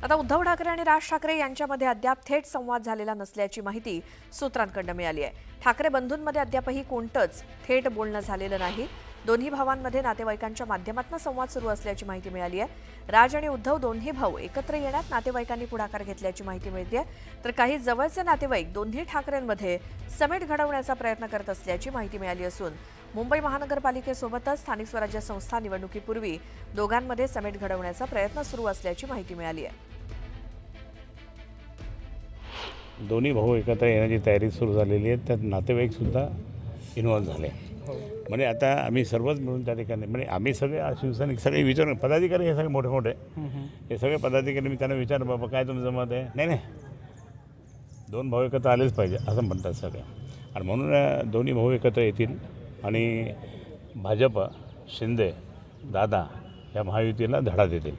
आता उद्धव ठाकरे आणि राज ठाकरे यांच्यामध्ये अद्याप थेट संवाद झालेला नसल्याची माहिती सूत्रांकडून मिळाली आहे। ठाकरे बंधूंमध्ये अद्यापही कोणतंच थेट बोलणं झालेलं नाही। दोन्ही भावांमध्ये नातेवाईकांच्या माध्यमातून संवाद सुरू असल्याची माहिती मिळाली आहे। राज आणि उद्धव दोन्ही भाऊ एकत्र येण्यात नातेवाईकांनी पुढाकार घेतल्याची माहिती मिळते आहे, तर काही जवळचे नातेवाईक दोन्ही ठाकरेंमध्ये समेट घडवण्याचा प्रयत्न करत असल्याची माहिती मिळाली असून मुंबई महानगरपालिकेसोबतच स्थानिक स्वराज्य संस्था निवडणुकीपूर्वी दोघांमध्ये समेट घडवण्याचा प्रयत्न सुरू असल्याची माहिती मिळाली आहे। दोन्ही भाऊ एकत्र येण्याची तयारी सुरू झालेली आहे। त्यात नातेवाईकसुद्धा इन्व्हॉल्व झाले। म्हणजे आता आम्ही सर्वच मिळून त्या ठिकाणी म्हणजे आम्ही सगळे शिवसैनिक सगळे विचार पदाधिकारी हे सगळे मोठे मोठे हे सगळे पदाधिकारी मी त्यांना विचार बाबा काय तुमचं मत आहे। नाही दोन भाऊ एकत्र आलेच पाहिजे असं म्हणतात सगळे आणि म्हणून दोन्ही भाऊ एकत्र येतील आणि भाजप शिंदे दादा या महायुतीला धडा देतील।